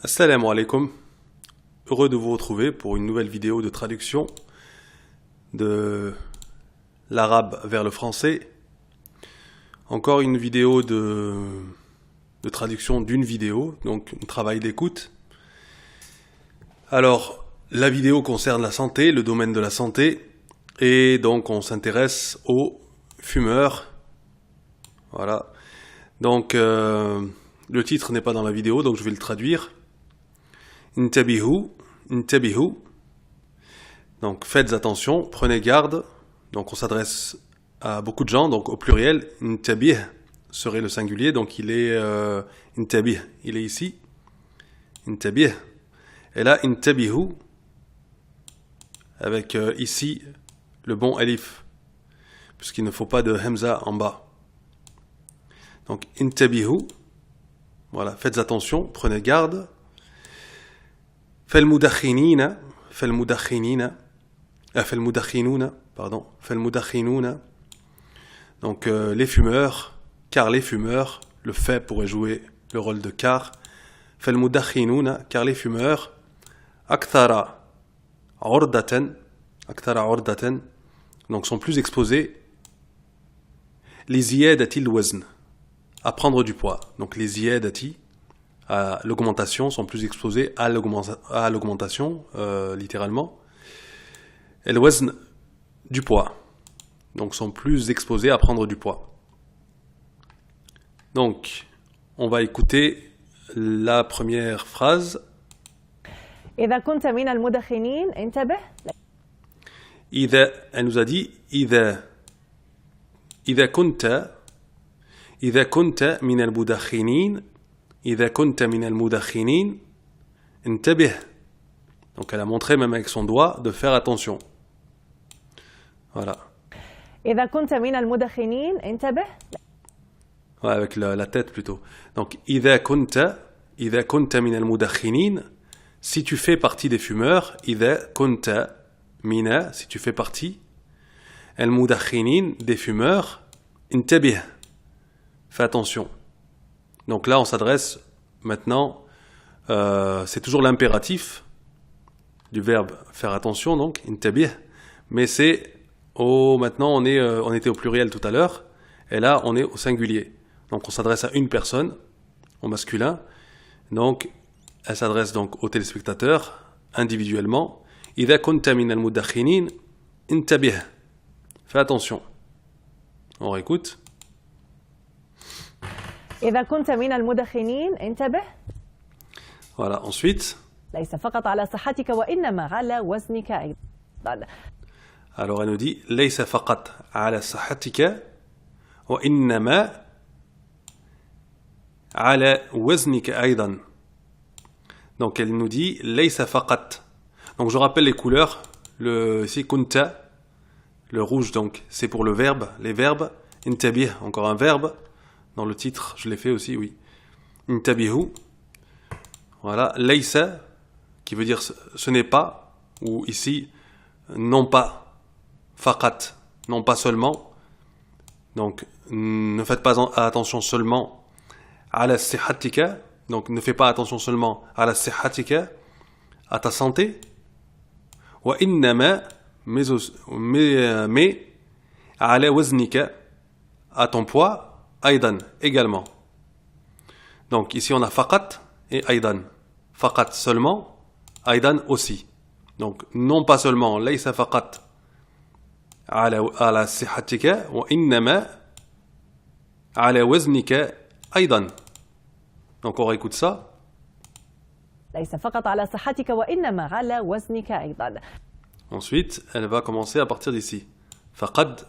Assalamu alaikum, heureux de vous retrouver pour une nouvelle vidéo de traduction de l'arabe vers le français. Encore une vidéo de traduction d'une vidéo, donc un travail d'écoute. Alors, la vidéo concerne la santé, le domaine de la santé, et donc on s'intéresse aux fumeurs. Voilà. Donc, le titre n'est pas dans la vidéo, donc je vais le traduire. Intabihu, intabihu. Donc faites attention, prenez garde. Donc on s'adresse à beaucoup de gens, donc au pluriel. Intabih serait le singulier, donc il est intabih, il est ici. Intabih. Et là, intabihu, avec ici le bon alif, puisqu'il ne faut pas de hamza en bas. Donc intabihu, voilà, faites attention, prenez garde. فالمدخنين donc les fumeurs, car les fumeurs, le fait pourrait jouer le rôle de car. فالمدخنون, car les fumeurs, أكثر عرضة, donc sont plus exposés لزيادة الوزن, à prendre du poids. Donc les ziyadati, à l'augmentation, sont plus exposés à l'augmentation, littéralement. Et le wazn, du poids. Donc sont plus exposés à prendre du poids. Donc, on va écouter la première phrase. إذا كنت من المدخنين انتبه. Elle nous a dit إذا كنت من المدخنين إذا كنت من المدخنين انتبه. Donc elle a montré même avec son doigt de faire attention. Voilà. إذا كنت من المدخنين انتبه. Ouais, avec la tête plutôt. Donc إذا كنت من المدخنين, si tu fais partie des fumeurs. إذا كنت من, si tu fais partie. المدخنين, des fumeurs. انتبه, fais attention. Donc là, on s'adresse maintenant, c'est toujours l'impératif du verbe faire attention, donc intabih, mais c'est maintenant on était au pluriel tout à l'heure, et là on est au singulier. Donc on s'adresse à une personne, au masculin, donc elle s'adresse donc aux téléspectateurs individuellement. إذا كنت من المدخنين انتبه, fais attention. On réécoute. إذا كنت من المدخنين انتبه. Voilà, ensuite. ليس فقط على صحتك وإنما على وزنك أيضا. Alors elle nous dit ليس فقط على صحتك وإنما على وزنك أيضا. Donc elle nous dit ليس فقط. Donc je rappelle les couleurs. Ici كنت, le rouge, donc c'est pour le verbe, les verbes. انتبه, encore un verbe. Dans le titre, je l'ai fait aussi, oui. Intabihu. Voilà. Laysa, qui veut dire ce n'est pas, ou ici, non pas. Faqat, non pas seulement. Donc, ne faites pas attention seulement à la sihatika. Donc, ne fais pas attention seulement à la sihatika, à ta santé. Wa innama, mais à la waznika, à ton poids. Aidan, également. Donc ici on a faqat et aidan. Faqat seulement, aidan aussi. Donc non pas seulement laysa faqat ala sihatika wa innama ala waznika aidan. Donc on réécoute ça. ليس فقط على صحتك وإنما على وزنك أيضا. Ensuite, elle va commencer à partir d'ici. Faqad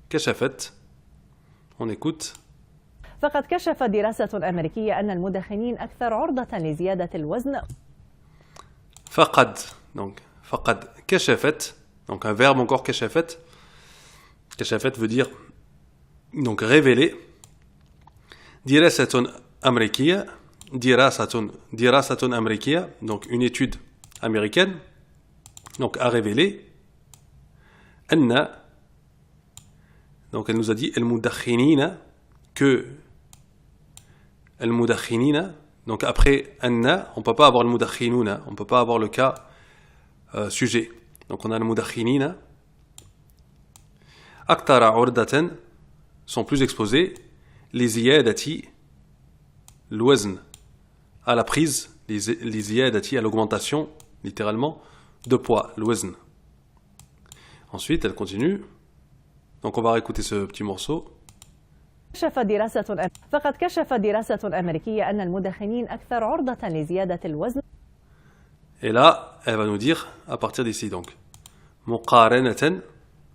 kashafat. On écoute. فقد كشفت دراسة أمريكية أن المدخنين أكثر عرضة لزيادة الوزن. فقد, donc فقد كشفت, donc un verbe encore كشفت. كشفت veut dire donc révéler. دراسة أمريكية, دراسة أمريكية, donc une étude américaine, donc à révéler. أن, donc elle nous a dit المدخنين, que المدخنين, Donc après anna, on ne peut pas avoir le mudakhinuna, on ne peut pas avoir le cas sujet. Donc on a le mudakhinina. Aktara urdatan sont plus exposés. Les ziyadati, l'wazn, à la prise, les ziyadati, à l'augmentation, littéralement, de poids, l'wazn. Ensuite, elle continue. Donc on va réécouter ce petit morceau. فقد كشفت دراسة أمريكية أن المدخنين أكثر عرضة لزيادة الوزن. Et là, elle va nous dire, à partir d'ici, donc, muqaranatan,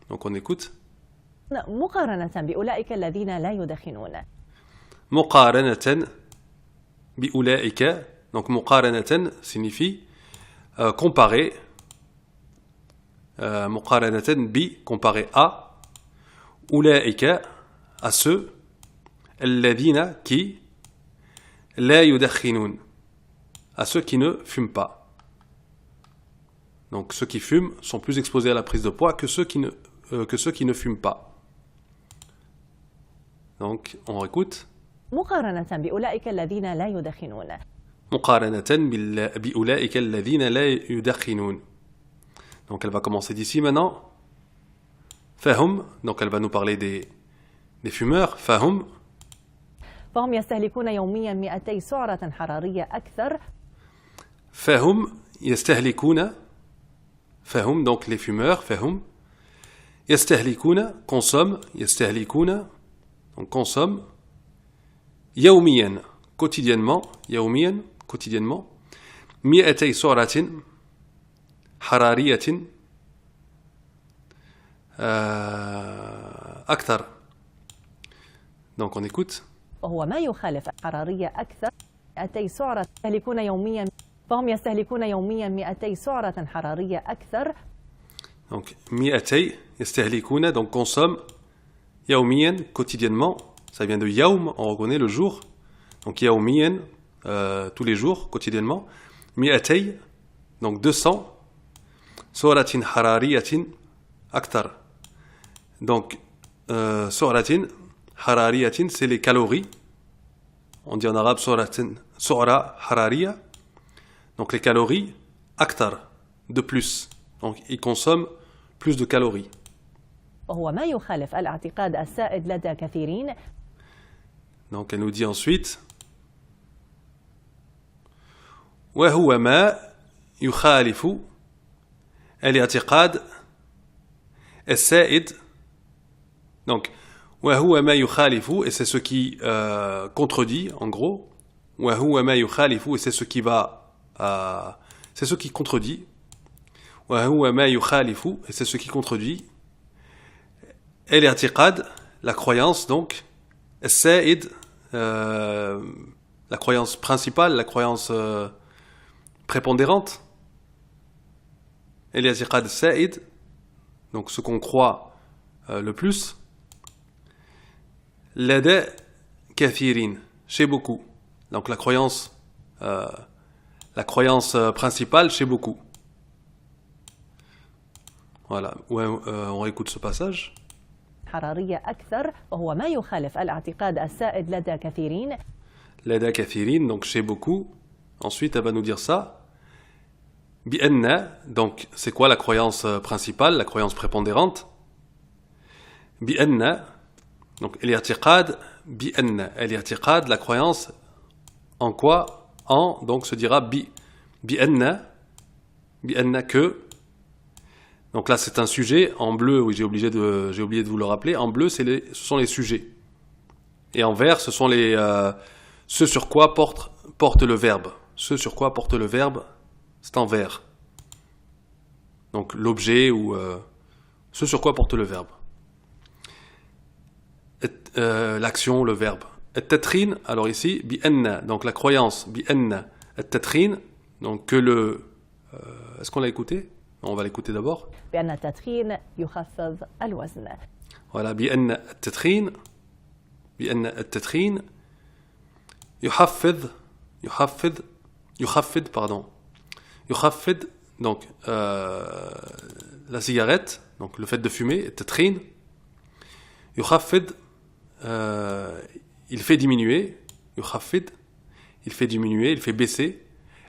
donc on écoute. مقارنة بأولئك الذين لا يدخنون. Muqaranatan bi'ulaika, donc muqaranatan signifie comparer. Muqaranatan bi, comparé à. Ulaika, à ceux. Alladhina, qui. La yudakhinun, à ceux qui ne fument pas. Donc ceux qui fument sont plus exposés à la prise de poids que ceux qui ne fument pas. Donc on réécoute. مقارنة بأولئك الذين لا يدخنون. مقارنة بأولئك الذين لا يدخنون. Donc elle va commencer d'ici maintenant. فهم, donc elle va nous parler des fumeurs. فهم. فهم يستهلكون يوميا 200 سعرة حرارية أكثر. فهم يستهلكون. فهم, donc les fumeurs. فهم. يستهلكون, consomme. يستهلكون, donc consomme. يوميا, quotidiennement. يوميا, quotidiennement. 200 سعرة حرارية أكثر. Donc on écoute. وهو ما يخالف حرارية أكثر 200 سعرة يستهلكون يوميا. فهم يستهلكون يوميا 200 سعرة حرارية أكثر. Donc 200 يستهلكون, donc consomme. يوميا, quotidiennement. Ça vient de yaum, on reconnaît le jour. Donc yaumiyan, tous les jours, quotidiennement. 200, donc 200. Suratin harariyatin aktar. Donc suratin harariyatin, c'est les calories. On dit en arabe sura harariya. Donc les calories aktar, de plus. Donc ils consomment plus de calories. وهو ما يخالف الاعتقاد السائد لدى كثيرين. Donc elle nous dit ensuite وهو ما يخالف الاعتقاد السائد. Donc وهو ما يخالف, et c'est ce qui contredit en gros. وهو ما يخالف, et c'est ce qui va c'est ce qui contredit. وهو ما يخالف, et c'est ce qui contredit. Et l'irtiqad, la croyance donc, السائد, la croyance principale, la croyance prépondérante. Et l'irtiqad السائد, donc ce qu'on croit le plus. لدى كثيرين, chez beaucoup. Donc la croyance principale chez beaucoup. Voilà, on réécoute ce passage. حرارية أكثر وهو ما يخالف الاعتقاد السائد لدى كثيرين. لدى كثيرين, donc chez beaucoup. Ensuite, elle va nous dire ça. بأن, donc c'est quoi la croyance principale, la croyance prépondérante. بأن, donc الاعتقاد بأن, الاعتقاد, la croyance en quoi, en, donc se dira بأن que. Donc là, c'est un sujet. En bleu, oui, j'ai oublié de vous le rappeler. En bleu, ce sont les sujets. Et en vert, ce sont ce sur quoi porte le verbe. Ce sur quoi porte le verbe, c'est en vert. Donc l'objet ou ce sur quoi porte le verbe. L'action, le verbe. التدخين, alors ici, بأن, donc la croyance, بأن التدخين, donc que le... est-ce qu'on l'a écouté? On va l'écouter d'abord. بأن التدخين يخفض الوزن. Voilà, بأن التدخين يحفظ, donc la cigarette, donc le fait de fumer, التدخين يحفظ, il fait diminuer, يخفض, il fait diminuer, il fait baisser.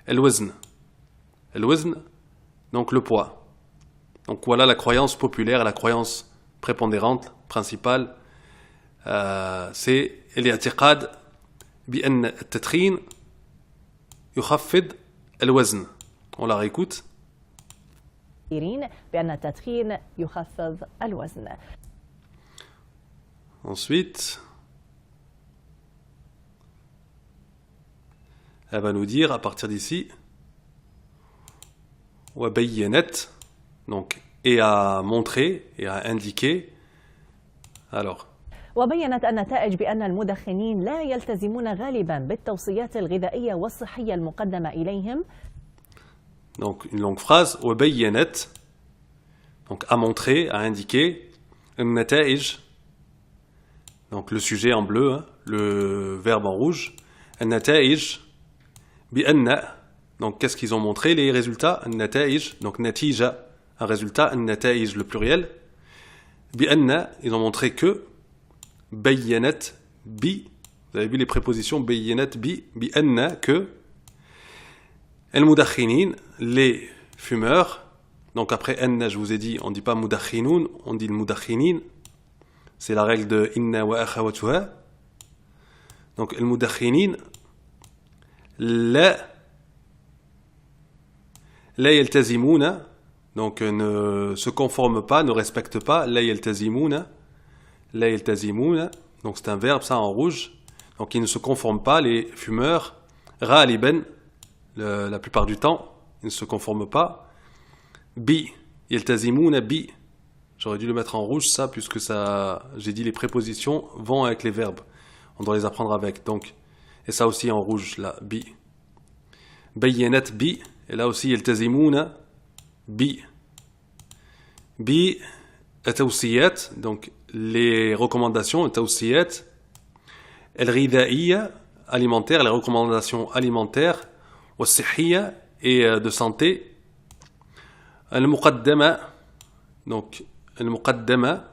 Al-wazn. Al-wazn, donc le poids. Donc voilà la croyance populaire, la croyance prépondérante, principale. C'est الاعتقاد بأن التدخين يخفض الوزن. On la réécoute. بأن التدخين يخفض الوزن. Ensuite, elle va nous dire à partir d'ici, وبينت, donc et à montrer et à indiquer. Alors, وبينت النتائج بأن المدخنين لا يلتزمون غالبا بالتوصيات الغذائية والصحية المقدمة إليهم. Donc une longue phrase, وبينت, donc à montrer, à indiquer, النتائج, donc le sujet en bleu, hein, le verbe en rouge, النتائج بأن, donc qu'est-ce qu'ils ont montré, les résultats, النتائج, donc نتيجة, un résultat, النتائج le pluriel, بأن, ils ont montré que, بينت bi, vous avez vu les prépositions بينت bi, بأن, que, المدخنين, les fumeurs, donc après أن, je vous ai dit, on ne dit pas مدخنون, on dit المدخنين, c'est la règle de إن وأخواتها, donc المدخنين لا يلتزمون, donc ne se conforment pas, ne respectent pas, لا يلتزمون, لا يلتزمون, donc c'est un verbe ça en rouge, donc ils ne se conforment pas, les fumeurs, غالبا, la plupart du temps, ils ne se conforment pas, bi, يلتزمون bi, j'aurais dû le mettre en rouge ça, puisque ça, j'ai dit les prépositions vont avec les verbes, on doit les apprendre avec, donc, et ça aussi en rouge, là, bi, بينت bi, et là aussi يلتزمون bi, bi, التوصيات, donc les recommandations, التوصيات الغذائية, alimentaires, les recommandations alimentaires, والصحية, et de santé, المقدمة, donc المقدمة,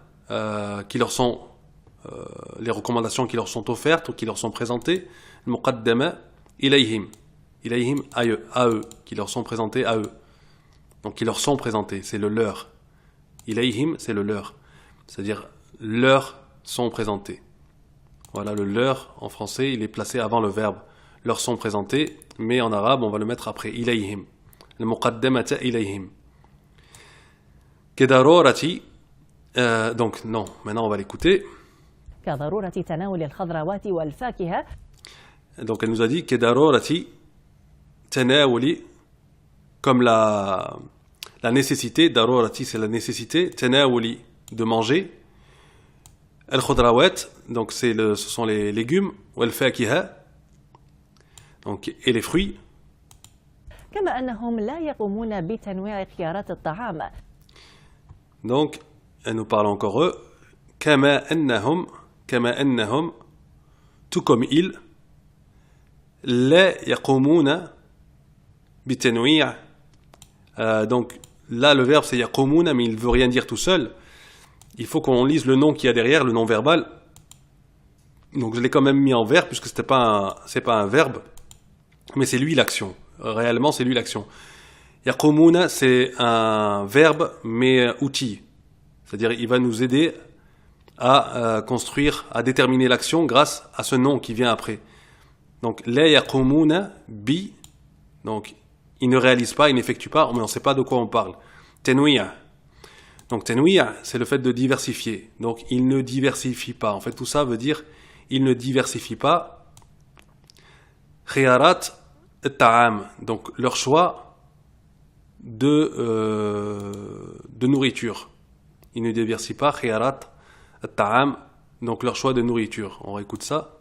qui leur sont, les recommandations qui leur sont offertes ou qui leur sont présentées, المقدمة إليهم, إليهم à eux, qui leur sont présentées à eux, donc qui leur sont présentées, c'est le leur, إليهم c'est le leur, c'est-à-dire leur sont présentés. Voilà, le leur en français il est placé avant le verbe, leur sont présentés, mais en arabe on va le mettre après, إليهم, المقدمة إليهم. كضرورة, donc non, maintenant on va l'écouter. كضرورة تناول الخضروات والفاكهة. Donc elle nous a dit كضرورة تناول, comme la nécessité, ضرورة c'est la nécessité, تناول de manger, الخضروات, donc ce sont les légumes, والفاكهة, donc et les fruits. كما أنهم لا يقومون بتنويع خيارات الطعام. Donc, elle nous parle encore eux. كما أنهم, tout comme ils, لا يقومون بتنويع. Donc, là, le verbe c'est يقومون, mais il ne veut rien dire tout seul. Il faut qu'on lise le nom qu'il y a derrière, le nom verbal. Donc, je l'ai quand même mis en verbe, puisque c'est pas un verbe, mais c'est lui l'action. Réellement, c'est lui l'action. يقومون, c'est un verbe, mais outil. C'est-à-dire, il va nous aider à construire, à déterminer l'action grâce à ce nom qui vient après. Donc, لا يقومون bi, donc, il ne réalise pas, il n'effectue pas, mais on ne sait pas de quoi on parle. تنويع. Donc, تنويع, c'est le fait de diversifier. Donc, il ne diversifie pas. En fait, tout ça veut dire, il ne diversifie pas. خيارات الطعام. Donc, leur choix de nourriture. Ils ne diversifient pas, خيارات الطعام, donc leur choix de nourriture. On réécoute ça.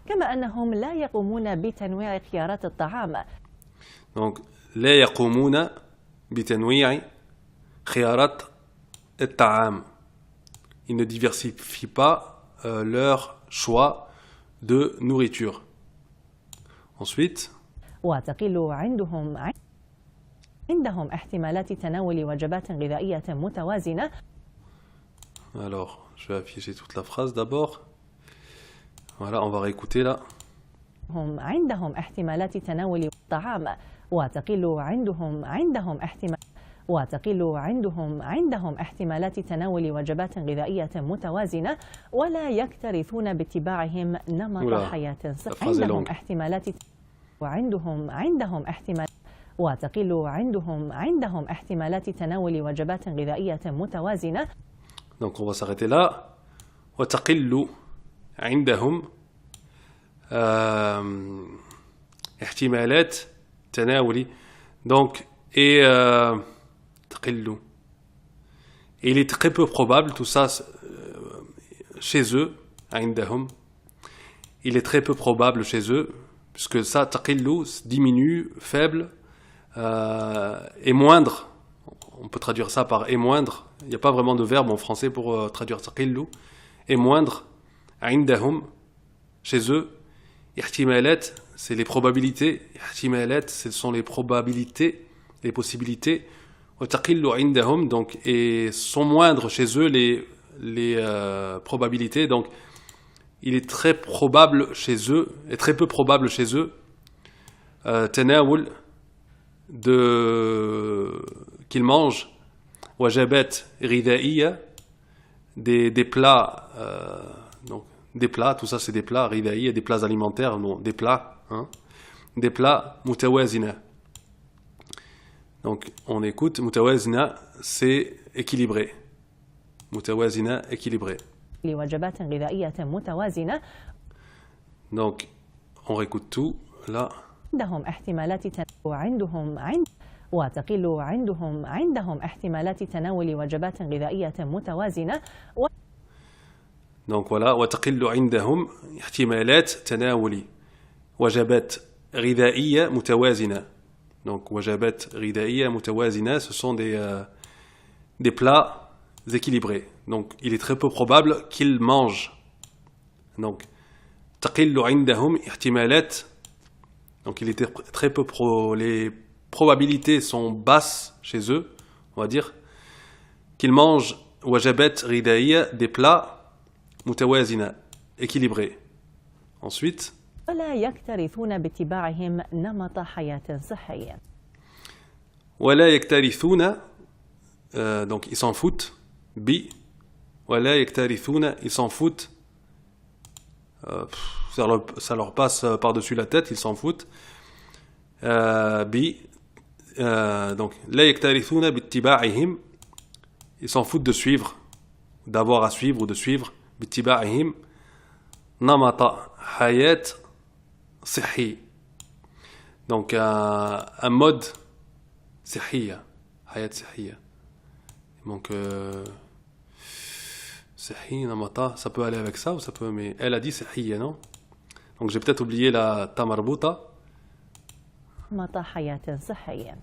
كما أنهم لا يقومون بتنويع خيارات الطعام. Donc لا يقومون بتنويع خيارات الطعام. Ils ne diversifient pas leur choix de nourriture. Ensuite. وتقل عندهم احتمالات تناول وجبات غذائية متوازنة. Alors, je vais afficher toute la phrase d'abord. Voilà, on va réécouter là. هم عندهم احتمالات تناول الطعام وتقل عندهم احتمالات تناول وجبات غذائية متوازنة ولا يكترثون باتباعهم نمط حياة صحي. عندهم احتمالات تناول وجبات غذائية متوازنة. Donc on va s'arrêter là. وتقل عندهم احتمالات تناول. Donc تقل. Il est très peu probable, tout ça chez eux, عندهم. Il est très peu probable chez eux, puisque ça, تقل, diminue, faible, et moindre. On peut traduire ça par et moindre. Il n'y a pas vraiment de verbe en français pour traduire تقل. Et moindre, عندهم, chez eux. احتمالات, c'est les probabilités. احتمالات, ce sont les probabilités, les possibilités. وتقل عندهم, donc, et sont moindres chez eux les probabilités. Donc, il est très probable chez eux, et très peu probable chez eux, تناول qu'ils mangent وجبات غذائية, des plats, donc des plats, tout ça c'est des plats غذائية, des plats alimentaires, non, des plats, hein, des plats متوازنة. Donc on écoute, متوازنة c'est équilibré, متوازنة équilibré. لوجبات غذائية متوازنة. Donc on réécoute tout là. عندهم احتمالات وتقل عندهم احتمالات تناول وجبات غذائية متوازنة. Donc voilà, وتقل عندهم احتمالات تناول وجبات غذائية متوازنة. Donc وجبات غذائية متوازنة, ce sont des plats équilibrés. Donc il est très peu probable qu'ils mangent. Donc تقل عندهم احتمالات. Donc il était très peu les probabilités sont basses chez eux, on va dire, qu'ils mangent وجبات غذائية, des plats متوازنة, équilibrés. Ensuite, ولا يكترثون باتباعهم نمط حياة صحي. ولا يكترثون, donc ils s'en foutent. Bi, ولا يكترثون, ils s'en foutent. Ça leur passe par-dessus la tête, ils s'en foutent. Bi, donc لا يكترثون باتباعهم, ils s'en foutent de suivre, d'avoir à suivre ou de suivre. باتباعهم نمط حياة صحي. Donc un mode صحية, حياة صحية. Donc صحي نمط, ça peut aller avec ça ou ça peut, mais elle a dit صحية, non? Donc j'ai peut-être oublié la ta marbuta. نمط حياة صحيا.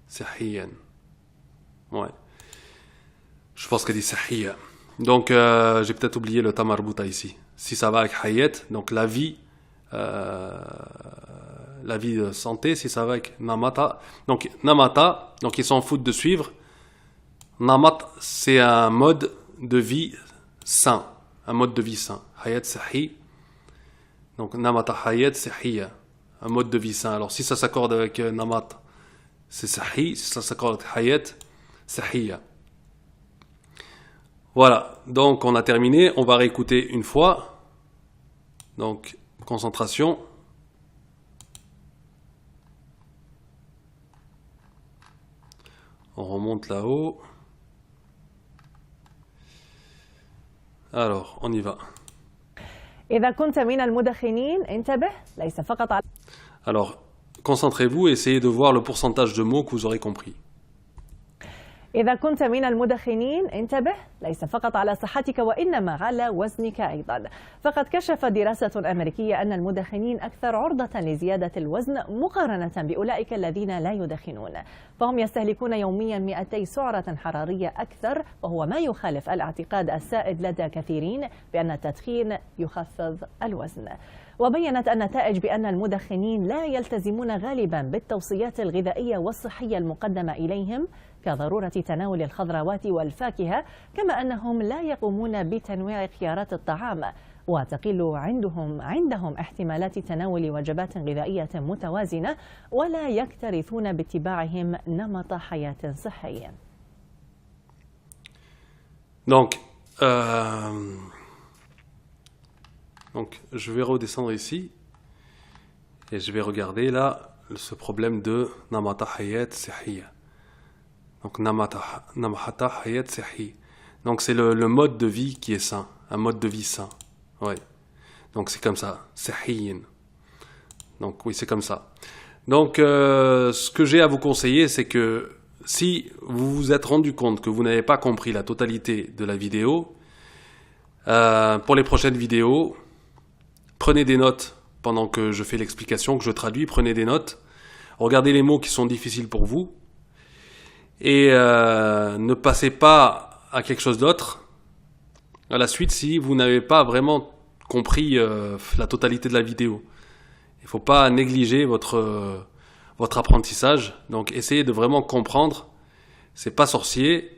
صحيا. Ouais. Je pense qu'elle dit صحية. Donc j'ai peut-être oublié le ta marbuta ici. Si ça va avec hayat, donc la vie de santé, si ça va avec namata. Donc namata, donc ils s'en foutent de suivre. Namat, c'est un mode de vie sain, un mode de vie sain. Hayat sahi. Donc namata hayat sahiya, un mode de vie sain. Alors si ça s'accorde avec namat, c'est sahi. Si ça s'accorde avec hayat, sahiya. Voilà, donc on a terminé. On va réécouter une fois. Donc concentration. On remonte là-haut. Alors, on y va. إذا كنت من المدخنين انتبه ليس فقط على. Alors, concentrez-vous et essayez de voir le pourcentage de mots que vous aurez compris. إذا كنت من المدخنين انتبه ليس فقط على صحتك وإنما على وزنك أيضا. فقد كشفت دراسة أمريكية أن المدخنين أكثر عرضة لزيادة الوزن مقارنة بأولئك الذين لا يدخنون، فهم يستهلكون يوميا 200 سعرة حرارية أكثر، وهو ما يخالف الاعتقاد السائد لدى كثيرين بأن التدخين يخفض الوزن. وبينت النتائج بأن المدخنين لا يلتزمون غالبا بالتوصيات الغذائية والصحية المقدمة إليهم كضرورة تناول الخضروات والفاكهة، كما أنهم لا يقومون بتنويع خيارات الطعام، وتقل عندهم احتمالات تناول وجبات غذائية متوازنة، ولا يكترثون باتباعهم نمط حياة صحي. Donc, je vais redescendre ici et je vais regarder là ce problème de namata hayat sihhiya. Donc, namata hayat sihhi. Donc, c'est le mode de vie qui est sain, un mode de vie sain. Ouais. Donc, c'est comme ça, sihhiyin. Donc, oui, c'est comme ça. Donc, ce que j'ai à vous conseiller, c'est que si vous vous êtes rendu compte que vous n'avez pas compris la totalité de la vidéo, pour les prochaines vidéos, prenez des notes pendant que je fais l'explication, que je traduis, prenez des notes, regardez les mots qui sont difficiles pour vous, et ne passez pas à quelque chose d'autre à la suite si vous n'avez pas vraiment compris la totalité de la vidéo. Il ne faut pas négliger votre apprentissage, donc essayez de vraiment comprendre, c'est pas sorcier,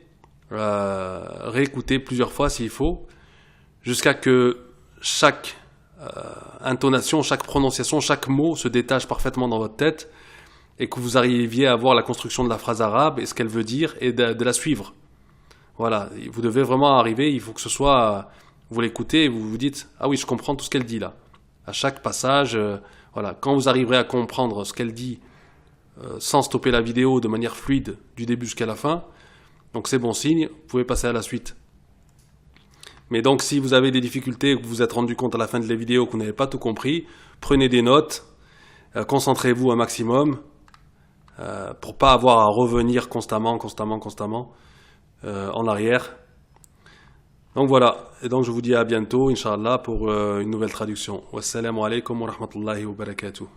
réécoutez plusieurs fois s'il faut, jusqu'à que chaque intonation, chaque prononciation, chaque mot se détache parfaitement dans votre tête et que vous arriviez à voir la construction de la phrase arabe et ce qu'elle veut dire et de la suivre. Voilà, vous devez vraiment arriver, il faut que ce soit, vous l'écoutez et vous vous dites, ah oui, je comprends tout ce qu'elle dit là. À chaque passage, voilà, quand vous arriverez à comprendre ce qu'elle dit sans stopper la vidéo de manière fluide du début jusqu'à la fin, donc c'est bon signe, vous pouvez passer à la suite. Mais donc si vous avez des difficultés, que vous vous êtes rendu compte à la fin de la vidéo que vous n'avez pas tout compris, prenez des notes, concentrez-vous un maximum pour pas avoir à revenir constamment en arrière. Donc voilà, et donc je vous dis à bientôt, Inch'Allah, pour une nouvelle traduction. Wassalamu alaikum wa rahmatullahi wa barakatuh.